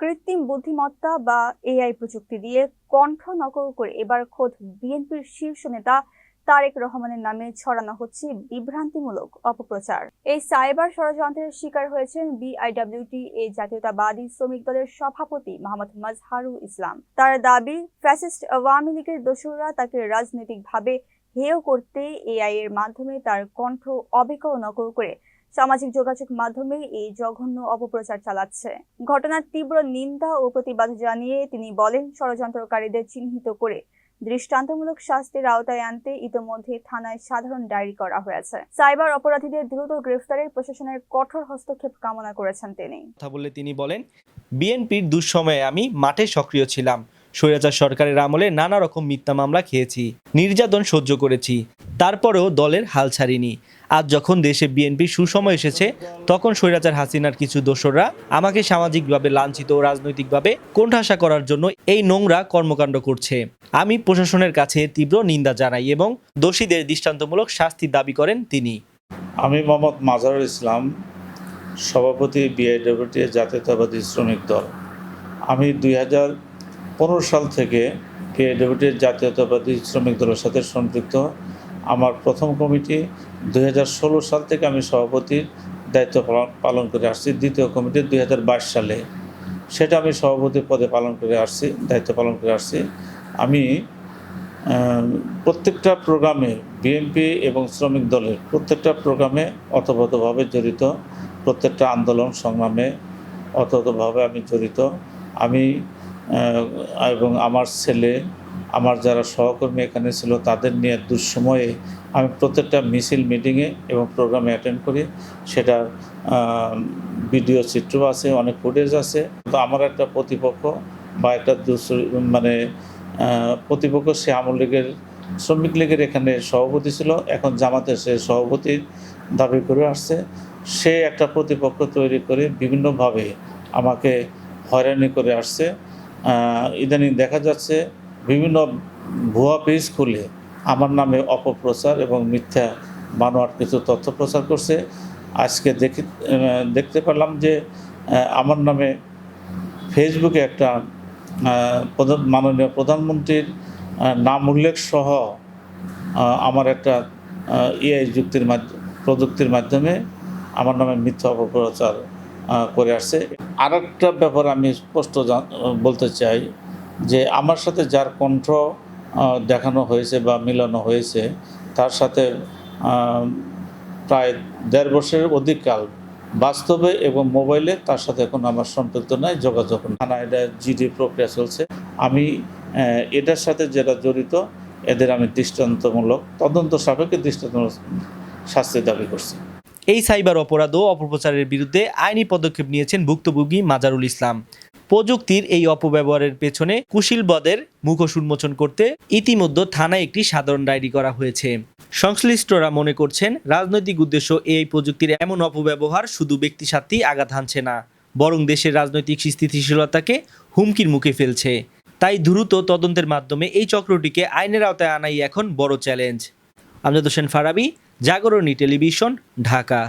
কৃত্রিম বুদ্ধিমত্তা বা এআই প্রযুক্তি দিয়ে কণ্ঠ নকল করে এবার খোদ বিএনপির শীর্ষ নেতা তারেক রহমানের নামে ছড়ানো হচ্ছে বিভ্রান্তিমূলক অপপ্রচার। এই সাইবার ষড়যন্ত্রের শিকার হয়েছেন বিআইডব্লিউটিএ জাতীয়তাবাদী শ্রমিক দলের সভাপতি মোহাম্মদ মাজহারুল ইসলাম। তার দাবি, ফ্যাসিস্ট আওয়ামী লীগের দোসররা তাকে রাজনৈতিকভাবে হেয় করতে এআই এর মাধ্যমে তার কণ্ঠ অবিকল নকল করে সামাজিক যোগাযোগ মাধ্যমে এই জঘন্য অপপ্রচার চালাচ্ছে। ঘটনার তীব্র নিন্দা ও প্রতিবাদ জানিয়ে তিনি বলেন, ষড়যন্ত্রকারীদের চিহ্নিত করে দৃষ্টান্তমূলক শাস্তির আওতায় আনতে ইতোমধ্যে থানায় সাধারণ ডায়েরি করা হয়েছে। সাইবার অপরাধীদের দ্রুত গ্রেফতারে প্রশাসনের কঠোর হস্তক্ষেপ কামনা করেছেন তিনি। কথা বলে তিনি বলেন, বিএনপির দুঃসময়ে আমি মাঠে সক্রিয় ছিলাম। স্বৈরাচার সরকারের আমলে নানা রকম মিথ্যা মামলা খেয়েছি, নির্যাতন সহ্য করেছি, তারপরেও দলের হাল ছাড়িনি। আজ যখন দেশে বিএনপির সুসময় এসেছে, তখন স্বৈরাচার হাসিনার কিছু দোসররা আমাকে সামাজিকভাবে লাঞ্ছিত ও রাজনৈতিকভাবে কোণঠাসা করার জন্য এই নোংরা কর্মকাণ্ড করছে। আমি প্রশাসনের কাছে তীব্র নিন্দা জানাই এবং দোষীদের দৃষ্টান্তমূলক শাস্তির দাবি করেন তিনি। আমি মোহাম্মদ মাজহারুল ইসলাম, সভাপতি বিআইডব্লিউটিএ জাতীয়তাবাদী শ্রমিক দল। আমি 2015 সাল থেকে বিআইডব্লিউটিএ জাতীয়তাবাদী শ্রমিক দলের সাথে সম্পৃক্ত। আমার প্রথম কমিটি 2016 সাল থেকে আমি সভাপতির দায়িত্ব পালন করে আসছি। দ্বিতীয় কমিটি 2022 সালে, সেটা আমি সভাপতি পদে দায়িত্ব পালন করে আসছি। আমি প্রত্যেকটা প্রোগ্রামে বিএনপি এবং শ্রমিক দলের প্রত্যেকটা প্রোগ্রামে ওতপ্রোতভাবে জড়িত, প্রত্যেকটা আন্দোলন সংগ্রামে ওতপ্রোতভাবে আমি জড়িত। আমি এবং আমার ছেলে, আমার যারা সহকর্মী এখানে ছিল, তাদের নিয়ে দুঃসময়ে আমি প্রত্যেকটা মিছিল, মিটিংয়ে এবং প্রোগ্রামে অ্যাটেন্ড করি। সেটা ভিডিও চিত্র আছে, অনেক ফুটেজ আছে। তো আমার একটা প্রতিপক্ষ বা একটা প্রতিপক্ষ, সে আওয়ামী লীগের, শ্রমিক লীগের এখানে সভাপতি ছিল, এখন জামাতের সে সভাপতির দাবি করে আসছে। সে একটা প্রতিপক্ষ তৈরি করে বিভিন্নভাবে আমাকে হয়রানি করে আসছে। ইদানিং দেখা যাচ্ছে বিভিন্ন ভুয়া পেজ খুলে আমার নামে অপপ্রচার এবং মিথ্যা বানোয়াট কিছু তথ্য প্রচার করছে। আজকে দেখতে পারলাম যে আমার নামে ফেসবুকে একটা মাননীয় প্রধানমন্ত্রীর নাম উল্লেখ সহ আমার একটা এআই প্রযুক্তির মাধ্যমে আমার নামে মিথ্যা অপপ্রচার করে আসছে। আর একটা ব্যাপার আমি স্পষ্ট বলতে চাই যে আমার সাথে যার কণ্ঠ দেখানো হয়েছে বা মিলানো হয়েছে, তার সাথে প্রায় 1.5 বছরের অধিককাল বাস্তবে এবং মোবাইলে তার সাথে এখন আমার সম্পৃক্ত নাই, যোগাযোগ না। এটা জিডি প্রক্রিয়া চলছে। আমি এটার সাথে যারা জড়িত, এদের আমি দৃষ্টান্তমূলক তদন্ত সাপেক্ষে দৃষ্টান্তমূলক শাস্তি দাবি করছি। এই সাইবার অপরাধ ও অপপ্রচারের বিরুদ্ধে আইনি পদক্ষেপ নিয়েছেন ভুক্তভোগী মাজহারুল ইসলাম। প্রযুক্তির এই অপব্যবহারের পেছনে কুশীলবদের মুখোশ উন্মোচন করতে ইতিমধ্যে থানায় একটি সাধারণ ডায়েরি করা হয়েছে। সংশ্লিষ্টরা মনে করছেন, রাজনৈতিক উদ্দেশ্য এই প্রযুক্তির এমন অপব্যবহার শুধু ব্যক্তিস্বার্থেই আঘাত হানছে না, বরং দেশের রাজনৈতিক স্থিতিশীলতাকে হুমকির মুখে ফেলছে। তাই দ্রুত তদন্তের মাধ্যমে এই চক্রটিকে আইনের আওতায় আনাই এখন বড় চ্যালেঞ্জ। আমজাদ হোসেন ফারাবী, জাগরণী টেলিভিশন, ঢাকা।